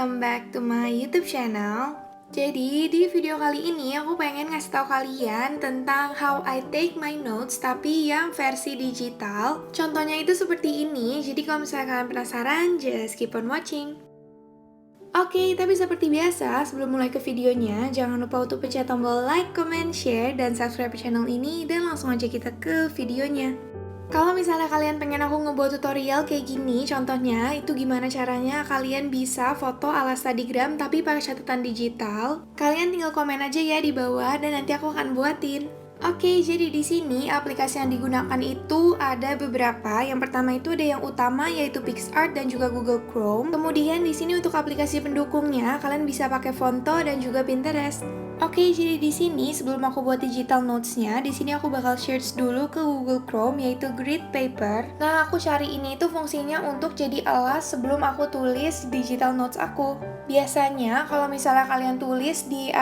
welcome back to my YouTube channel. Jadi di video kali ini aku pengen ngasih tahu kalian tentang how I take my notes tapi yang versi digital. Contohnya itu seperti ini, jadi kalau misalnya kalian penasaran, just keep on watching. Oke, tapi seperti biasa, sebelum mulai ke videonya, jangan lupa untuk pencet tombol like, comment, share, dan subscribe channel ini, dan langsung aja kita ke videonya. Kalau misalnya kalian pengen aku ngebuat tutorial kayak gini, contohnya itu gimana caranya kalian bisa foto ala Instagram tapi pakai catatan digital, kalian tinggal komen aja ya di bawah dan nanti aku akan buatin. Oke, jadi di sini aplikasi yang digunakan itu ada beberapa. Yang pertama itu ada yang utama yaitu PicsArt dan juga Google Chrome. Kemudian di sini untuk aplikasi pendukungnya kalian bisa pakai Fonto dan juga Pinterest. Oke, jadi di sini sebelum aku buat digital notes-nya, di sini aku bakal search dulu ke Google Chrome yaitu Grid Paper. Nah, aku cari ini itu fungsinya untuk jadi alas sebelum aku tulis digital notes aku. Biasanya kalau misalnya kalian tulis di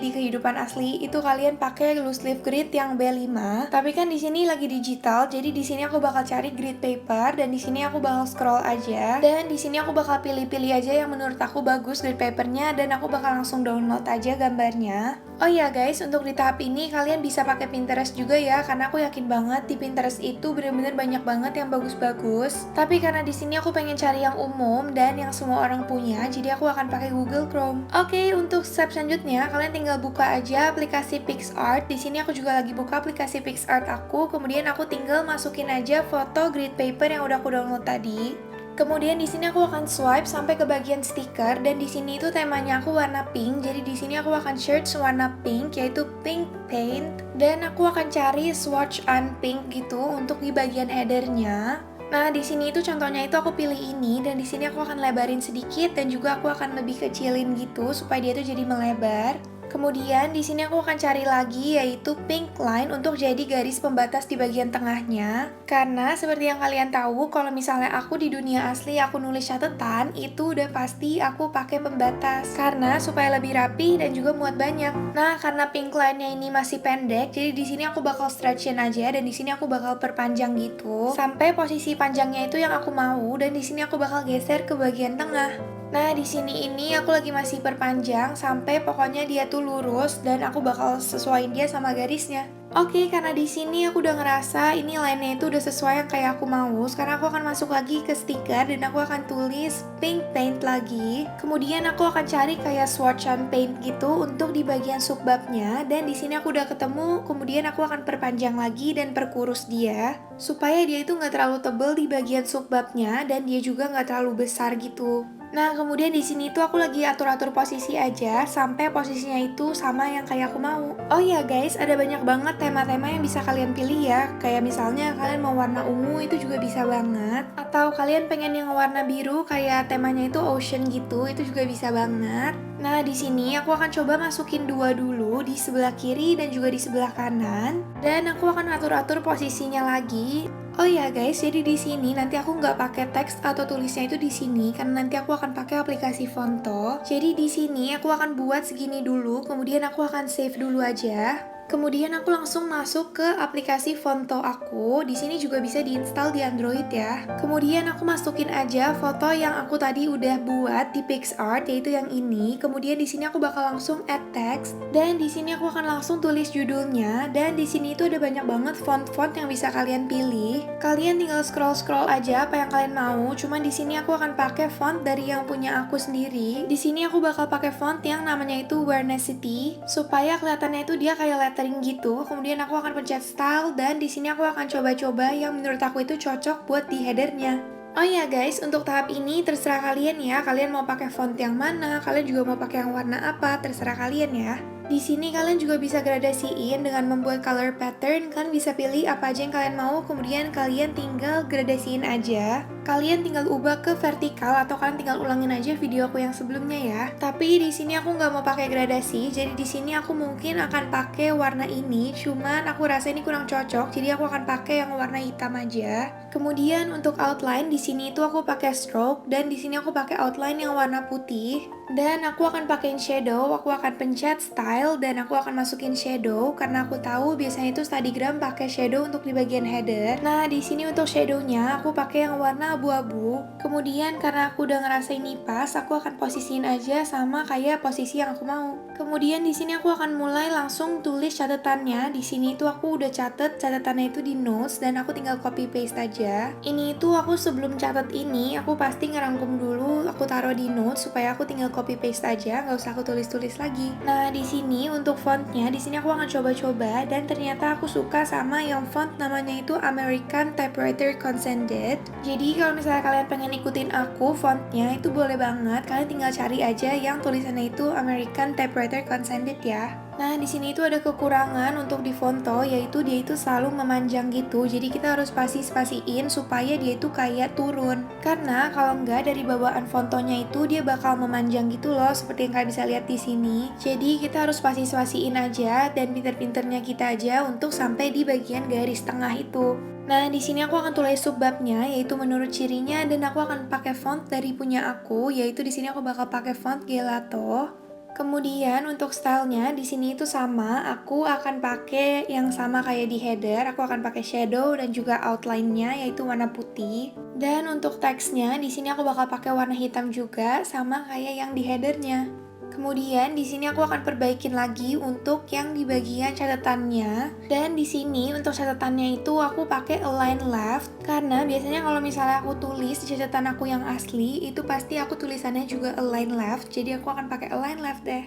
kehidupan asli itu kalian pakai loose leaf grid yang B5. Tapi kan di sini lagi digital, jadi di sini aku bakal cari grid paper dan di sini aku bakal scroll aja. Dan di sini aku bakal pilih-pilih aja yang menurut aku bagus grid papernya dan aku bakal langsung download aja gambarnya. Oh iya guys, untuk di tahap ini kalian bisa pakai Pinterest juga ya, karena aku yakin banget di Pinterest itu bener-bener banyak banget yang bagus-bagus. Tapi karena di sini aku pengen cari yang umum dan yang semua orang punya, jadi aku akan pakai Google Chrome. Oke, untuk step selanjutnya kalian tinggal buka aja aplikasi PicsArt. Di sini aku juga lagi buka aplikasi PicsArt aku, kemudian aku tinggal masukin aja foto grid paper yang udah aku download tadi. Kemudian di sini aku akan swipe sampai ke bagian stiker dan di sini itu temanya aku warna pink. Jadi di sini aku akan search warna pink yaitu pink paint dan aku akan cari swatch on pink gitu untuk di bagian headernya. Nah, di sini itu contohnya itu aku pilih ini dan di sini aku akan lebarin sedikit dan juga aku akan lebih kecilin gitu supaya dia tuh jadi melebar. Kemudian di sini aku akan cari lagi yaitu pink line untuk jadi garis pembatas di bagian tengahnya. Karena seperti yang kalian tahu, kalau misalnya aku di dunia asli aku nulis catatan, itu udah pasti aku pakai pembatas. Karena supaya lebih rapi dan juga muat banyak. Nah, karena pink line-nya ini masih pendek, jadi di sini aku bakal stretchin aja dan di sini aku bakal perpanjang gitu sampai posisi panjangnya itu yang aku mau dan di sini aku bakal geser ke bagian tengah. Nah, di sini ini aku lagi masih perpanjang sampai pokoknya dia tuh lurus dan aku bakal sesuaiin dia sama garisnya. Oke, karena di sini aku udah ngerasa ini line-nya itu udah sesuai yang kayak aku mau. Sekarang aku akan masuk lagi ke stiker dan aku akan tulis pink paint lagi. Kemudian aku akan cari kayak swatch on paint gitu untuk di bagian subbabnya dan di sini aku udah ketemu. Kemudian aku akan perpanjang lagi dan perkurus dia supaya dia itu nggak terlalu tebel di bagian subbabnya dan dia juga nggak terlalu besar gitu. Nah, kemudian di sini tuh aku lagi atur-atur posisi aja sampai posisinya itu sama yang kayak aku mau. Oh iya guys, ada banyak banget tema-tema yang bisa kalian pilih ya. Kayak misalnya kalian mau warna ungu itu juga bisa banget. Atau kalian pengen yang warna biru kayak temanya itu ocean gitu, itu juga bisa banget. Nah, di sini aku akan coba masukin dua dulu di sebelah kiri dan juga di sebelah kanan. Dan aku akan atur-atur posisinya lagi. Oh ya guys, jadi di sini nanti aku nggak pakai teks atau tulisnya itu di sini karena nanti aku akan pakai aplikasi Fonto. Jadi di sini aku akan buat segini dulu, kemudian aku akan save dulu aja. Kemudian aku langsung masuk ke aplikasi Fonto aku. Di sini juga bisa diinstal di Android ya. Kemudian aku masukin aja foto yang aku tadi udah buat di PicsArt yaitu yang ini. Kemudian di sini aku bakal langsung add text dan di sini aku akan langsung tulis judulnya dan di sini itu ada banyak banget font-font yang bisa kalian pilih. Kalian tinggal scroll-scroll aja apa yang kalian mau. Cuman di sini aku akan pakai font dari yang punya aku sendiri. Di sini aku bakal pakai font yang namanya itu Wernicity supaya kelihatannya itu dia kayak lettering gitu. Kemudian aku akan pencet style dan di sini aku akan coba-coba yang menurut aku itu cocok buat di headernya. Oh ya guys, untuk tahap ini terserah kalian ya. Kalian mau pakai font yang mana, kalian juga mau pakai yang warna apa, terserah kalian ya. Di sini kalian juga bisa gradasiin dengan membuat color pattern. Kalian bisa pilih apa aja yang kalian mau, kemudian kalian tinggal gradasiin aja. Kalian tinggal ubah ke vertikal atau kalian tinggal ulangin aja video aku yang sebelumnya ya. Tapi di sini aku nggak mau pakai gradasi, jadi di sini aku mungkin akan pakai warna ini. Cuman aku rasa ini kurang cocok, jadi aku akan pakai yang warna hitam aja. Kemudian untuk outline di sini itu aku pakai stroke dan di sini aku pakai outline yang warna putih. Dan aku akan pakein shadow, aku akan pencet style dan aku akan masukin shadow karena aku tahu biasanya itu Instagram pakai shadow untuk di bagian header. Nah, di sini untuk shadownya aku pakai yang warna warna abu-abu. Kemudian karena aku udah ngerasa ini pas, aku akan posisiin aja sama kayak posisi yang aku mau. Kemudian di sini aku akan mulai langsung tulis catatannya. Di sini itu aku udah catat catatannya itu di notes dan aku tinggal copy paste aja. Ini itu aku sebelum catat ini, aku pasti ngerangkum dulu, aku taruh di notes supaya aku tinggal copy paste aja, nggak usah aku tulis-tulis lagi. Nah, di sini untuk fontnya, di sini aku akan coba-coba dan ternyata aku suka sama yang font namanya itu American Typewriter Consended. Jadi kalau misalnya kalian pengen ikutin aku fontnya itu boleh banget, kalian tinggal cari aja yang tulisannya itu American Typewriter Consended ya. Nah, di sini itu ada kekurangan untuk di fonto, yaitu dia itu selalu memanjang gitu. Jadi kita harus spasi-spasiin supaya dia itu kayak turun. Karena kalau enggak dari bawaan fontonya itu dia bakal memanjang gitu loh, seperti yang kalian bisa lihat di sini. Jadi kita harus spasi-spasiin aja dan pinter-pinternya kita aja untuk sampai di bagian garis tengah itu. Nah, di sini aku akan tulis subbabnya, yaitu menurut cirinya, dan aku akan pakai font dari punya aku, yaitu di sini aku bakal pakai font Gelato. Kemudian untuk stylenya di sini itu sama, aku akan pakai yang sama kayak di header, aku akan pakai shadow dan juga outline-nya yaitu warna putih. Dan untuk teksnya di sini aku bakal pakai warna hitam juga sama kayak yang di headernya. Kemudian di sini aku akan perbaikin lagi untuk yang di bagian catatannya. Dan di sini untuk catatannya itu aku pakai align left karena biasanya kalau misalnya aku tulis di catatan aku yang asli itu pasti aku tulisannya juga align left. Jadi aku akan pakai align left deh.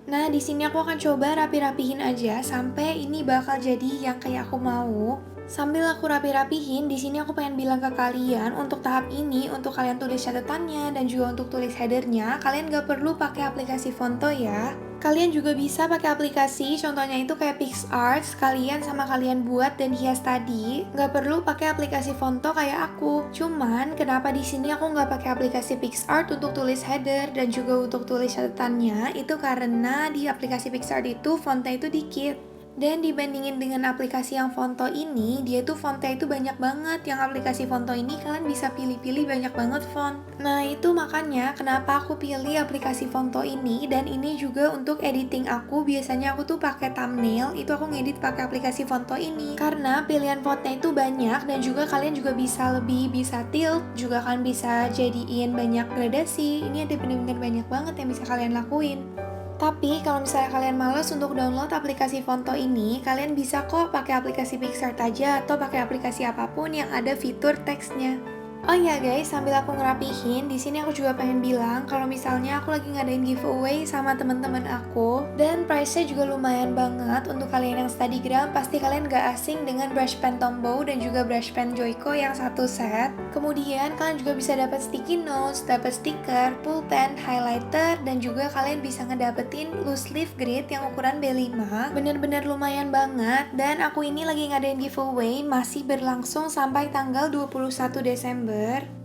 Nah, di sini aku akan coba rapi-rapihin aja sampai ini bakal jadi yang kayak aku mau. Sambil aku rapi-rapihin, di sini aku pengen bilang ke kalian untuk tahap ini, untuk kalian tulis catatannya dan juga untuk tulis headernya, kalian gak perlu pakai aplikasi Fonto ya. Kalian juga bisa pakai aplikasi, contohnya itu kayak PicsArt, kalian sama kalian buat dan hias tadi. Gak perlu pakai aplikasi Fonto kayak aku. Cuman, kenapa di sini aku nggak pakai aplikasi PicsArt untuk tulis header dan juga untuk tulis catatannya? Itu karena di aplikasi PicsArt itu fontnya itu dikit. Dan dibandingin dengan aplikasi yang Fonto ini, dia tuh fontnya itu banyak banget. Yang aplikasi Fonto ini kalian bisa pilih-pilih banyak banget font. Nah, itu makanya kenapa aku pilih aplikasi Fonto ini. Dan ini juga untuk editing aku, biasanya aku tuh pakai thumbnail, itu aku ngedit pakai aplikasi Fonto ini. Karena pilihan fontnya itu banyak dan juga kalian juga bisa bisa tilt, juga kalian bisa jadiin banyak gradasi. Ini ada bener-bener banyak banget yang bisa kalian lakuin. Tapi kalau misalnya kalian males untuk download aplikasi Fonto ini, kalian bisa kok pakai aplikasi PicsArt aja atau pakai aplikasi apapun yang ada fitur teksnya. Oh iya guys, sambil aku ngerapihin, di sini aku juga pengen bilang kalau misalnya aku lagi ngadain giveaway sama teman-teman aku dan price-nya juga lumayan banget untuk kalian yang Studygram, pasti kalian gak asing dengan brush pen Tombow dan juga brush pen Joico yang satu set. Kemudian kalian juga bisa dapat sticky notes, dapat stiker, pulpen, highlighter, dan juga kalian bisa ngedapetin loose leaf grid yang ukuran B5. Bener-bener lumayan banget dan aku ini lagi ngadain giveaway masih berlangsung sampai tanggal 21 Desember.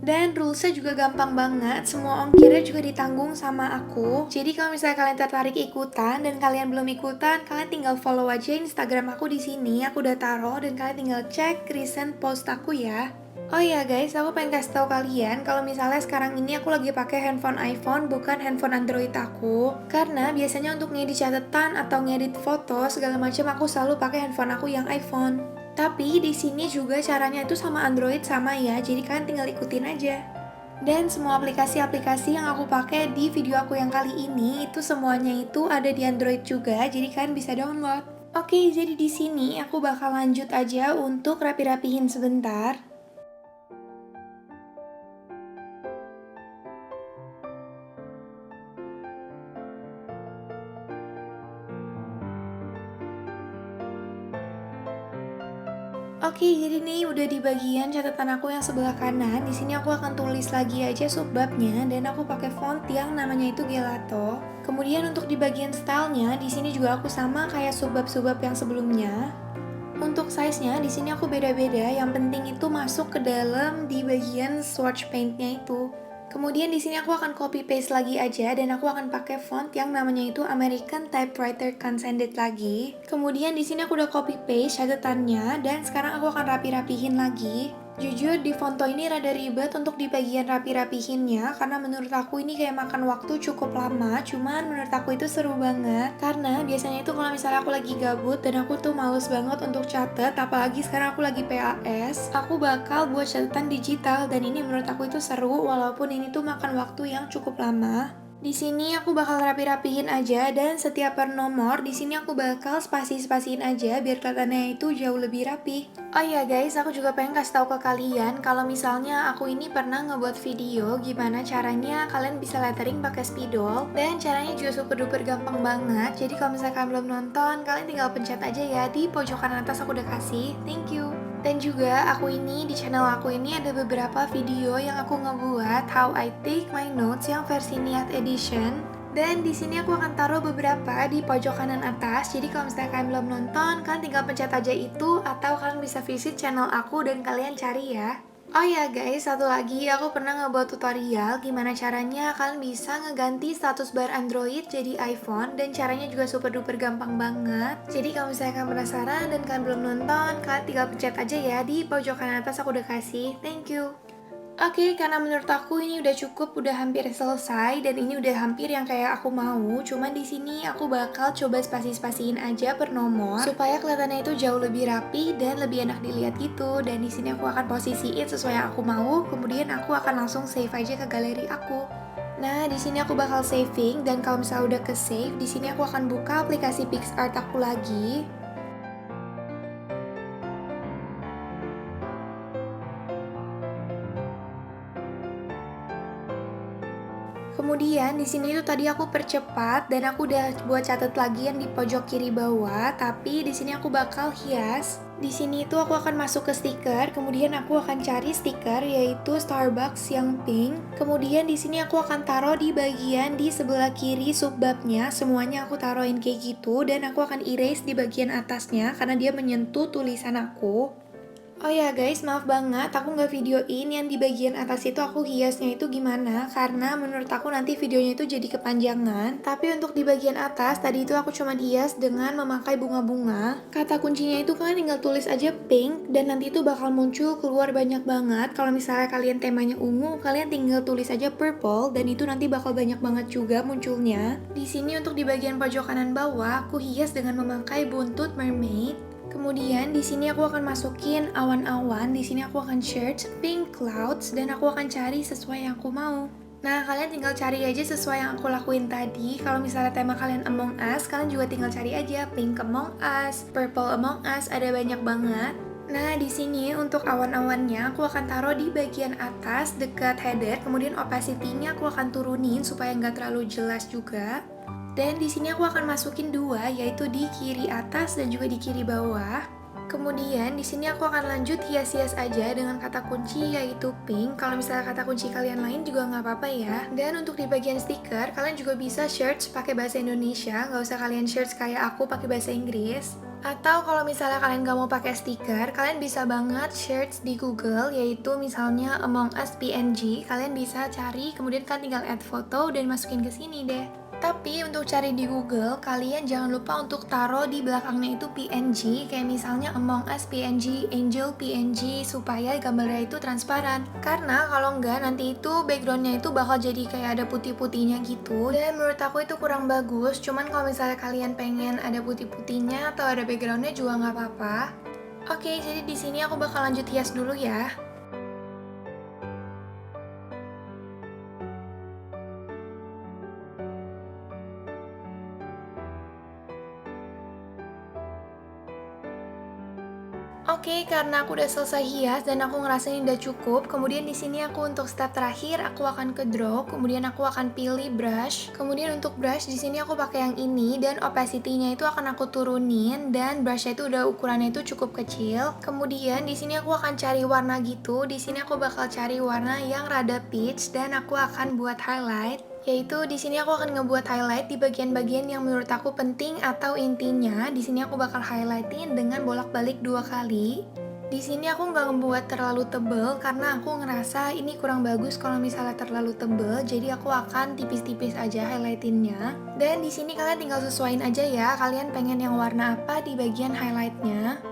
Dan rulesnya juga gampang banget, semua ongkirnya juga ditanggung sama aku. Jadi kalau misalnya kalian tertarik ikutan dan kalian belum ikutan, kalian tinggal follow aja Instagram aku di sini. Aku udah taruh dan kalian tinggal cek recent post aku ya. Oh iya guys, aku pengen kasih tahu kalian kalau misalnya sekarang ini aku lagi pakai handphone iPhone bukan handphone Android aku. Karena biasanya untuk ngedit catatan atau ngedit foto segala macam aku selalu pakai handphone aku yang iPhone. Tapi di sini juga caranya itu sama Android sama ya, jadi kalian tinggal ikutin aja. Dan semua aplikasi-aplikasi yang aku pakai di video aku yang kali ini itu semuanya itu ada di Android juga, jadi kalian bisa download. Oke, jadi di sini aku bakal lanjut aja untuk rapi-rapihin sebentar. Oke, jadi nih udah di bagian catatan aku yang sebelah kanan. Di sini aku akan tulis lagi aja subbabnya dan aku pakai font yang namanya itu Gelato. Kemudian untuk di bagian stylenya, di sini juga aku sama kayak subbab-subbab yang sebelumnya. Untuk size-nya di sini aku beda-beda. Yang penting itu masuk ke dalam di bagian swatch paint-nya itu. Kemudian di sini aku akan copy paste lagi aja dan aku akan pakai font yang namanya itu American Typewriter Consended lagi. Kemudian di sini aku udah copy paste catatannya dan sekarang aku akan rapi-rapihin lagi. Jujur di Fonto ini rada ribet untuk di bagian rapi-rapihinnya karena menurut aku ini kayak makan waktu cukup lama, cuman menurut aku itu seru banget karena biasanya itu kalau misalnya aku lagi gabut dan aku tuh males banget untuk catet, apalagi sekarang aku lagi PAS, aku bakal buat catatan digital dan ini menurut aku itu seru walaupun ini tuh makan waktu yang cukup lama. Di sini aku bakal rapi-rapihin aja dan setiap per nomor di sini aku bakal spasi-spasiin aja biar kelihatannya itu jauh lebih rapi. Oh iya guys, aku juga pengen kasih tahu ke kalian kalau misalnya aku ini pernah ngebuat video gimana caranya kalian bisa lettering pakai spidol dan caranya juga super duper gampang banget. Jadi kalau misalnya kalian belum nonton, kalian tinggal pencet aja ya di pojokan atas aku udah kasih. Thank you. Dan juga aku ini di channel aku ini ada beberapa video yang aku ngebuat How I Take My Notes yang versi Niat Edition. Dan di sini aku akan taruh beberapa di pojok kanan atas. Jadi kalau misalnya kalian belum nonton, kalian tinggal pencet aja itu atau kalian bisa visit channel aku dan kalian cari ya. Oh ya guys, satu lagi aku pernah ngebuat tutorial gimana caranya kalian bisa ngeganti status bar Android jadi iPhone dan caranya juga super duper gampang banget. Jadi kalau misalnya kalian penasaran dan kalian belum nonton, kalian tinggal pencet aja ya di pojok kanan atas aku udah kasih. Thank you. Oke, karena menurut aku ini udah cukup, udah hampir selesai dan ini udah hampir yang kayak aku mau. Cuman di sini aku bakal coba spasi-spasiin aja per nomor supaya kelihatannya itu jauh lebih rapi dan lebih enak dilihat gitu. Dan di sini aku akan posisiin sesuai yang aku mau, kemudian aku akan langsung save aja ke galeri aku. Nah, di sini aku bakal saving dan kalau misalnya udah ke save, di sini aku akan buka aplikasi PicsArt aku lagi. Kemudian di sini tuh tadi aku percepat dan aku udah buat catat lagi yang di pojok kiri bawah, tapi di sini aku bakal hias. Di sini tuh aku akan masuk ke stiker, kemudian aku akan cari stiker yaitu Starbucks yang pink. Kemudian di sini aku akan taruh di bagian di sebelah kiri subbabnya, semuanya aku taruhin kayak gitu dan aku akan erase di bagian atasnya karena dia menyentuh tulisan aku. Oh ya guys, maaf banget aku nggak videoin yang di bagian atas itu aku hiasnya itu gimana karena menurut aku nanti videonya itu jadi kepanjangan. Tapi untuk di bagian atas tadi itu aku cuma hias dengan memakai bunga-bunga. Kata kuncinya itu kan tinggal tulis aja pink dan nanti itu bakal muncul keluar banyak banget. Kalau misalnya kalian temanya ungu, kalian tinggal tulis aja purple dan itu nanti bakal banyak banget juga munculnya. Di sini untuk di bagian pojok kanan bawah aku hias dengan memakai buntut mermaid. Kemudian di sini aku akan masukin awan-awan, di sini aku akan search pink clouds dan aku akan cari sesuai yang aku mau. Nah, kalian tinggal cari aja sesuai yang aku lakuin tadi. Kalau misalnya tema kalian Among Us, kalian juga tinggal cari aja pink Among Us, purple Among Us, ada banyak banget. Nah, di sini untuk awan-awannya aku akan taruh di bagian atas dekat header, kemudian opacity-nya aku akan turunin supaya nggak terlalu jelas juga. Dan di sini aku akan masukin dua, yaitu di kiri atas dan juga di kiri bawah. Kemudian di sini aku akan lanjut hias-hias aja dengan kata kunci yaitu pink. Kalau misalnya kata kunci kalian lain juga nggak apa-apa ya. Dan untuk di bagian stiker, kalian juga bisa search pakai bahasa Indonesia, nggak usah kalian search kayak aku pakai bahasa Inggris. Atau kalau misalnya kalian nggak mau pakai stiker, kalian bisa banget search di Google, yaitu misalnya Among Us PNG. Kalian bisa cari, kemudian kalian tinggal add foto dan masukin ke sini deh. Tapi untuk cari di Google, kalian jangan lupa untuk taruh di belakangnya itu PNG, kayak misalnya Among Us PNG, Angel PNG, supaya gambarnya itu transparan. Karena kalau enggak, nanti itu backgroundnya itu bakal jadi kayak ada putih-putihnya gitu. Dan menurut aku itu kurang bagus, cuman kalau misalnya kalian pengen ada putih-putihnya atau ada backgroundnya juga nggak apa-apa. Oke, jadi di sini aku bakal lanjut hias dulu ya. Oke, karena aku udah selesai hias dan aku ngerasain udah cukup, kemudian di sini aku untuk step terakhir aku akan ke draw, kemudian aku akan pilih brush. Kemudian untuk brush di sini aku pakai yang ini dan opacity-nya itu akan aku turunin dan brush-nya itu udah ukurannya itu cukup kecil. Kemudian di sini aku akan cari warna gitu. Di sini aku bakal cari warna yang rada peach dan aku akan buat highlight. Yaitu di sini aku akan ngebuat highlight di bagian-bagian yang menurut aku penting atau intinya. Di sini aku bakal highlightin dengan bolak-balik 2 kali. Di sini aku nggak membuat terlalu tebel karena aku ngerasa ini kurang bagus kalau misalnya terlalu tebel. Jadi aku akan tipis-tipis aja highlightinnya. Dan di sini kalian tinggal sesuaiin aja ya. Kalian pengen yang warna apa di bagian highlightnya.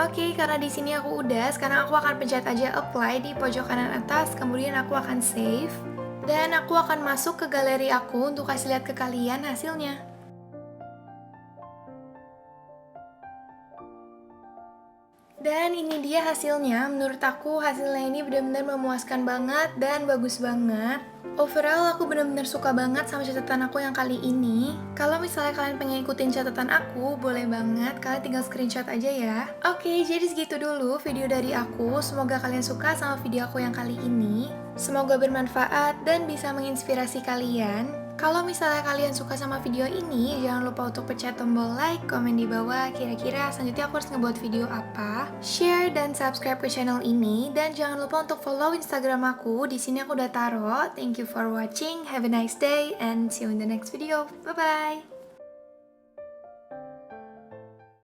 Oke, karena di sini aku udah, sekarang aku akan pencet aja apply di pojok kanan atas, kemudian aku akan save. Dan aku akan masuk ke galeri aku untuk kasih lihat ke kalian hasilnya. Dan ini dia hasilnya, menurut aku hasilnya ini benar-benar memuaskan banget dan bagus banget. Overall aku benar-benar suka banget sama catatan aku yang kali ini. Kalau misalnya kalian pengen ikutin catatan aku, boleh banget, kalian tinggal screenshot aja ya. Oke, jadi segitu dulu video dari aku. Semoga kalian suka sama video aku yang kali ini. Semoga bermanfaat dan bisa menginspirasi kalian. Kalau misalnya kalian suka sama video ini, jangan lupa untuk pencet tombol like, komen di bawah kira-kira selanjutnya aku harus ngebuat video apa, share dan subscribe ke channel ini, dan jangan lupa untuk follow Instagram aku. Di sini aku udah taruh. Thank you for watching, have a nice day, and see you in the next video. Bye bye.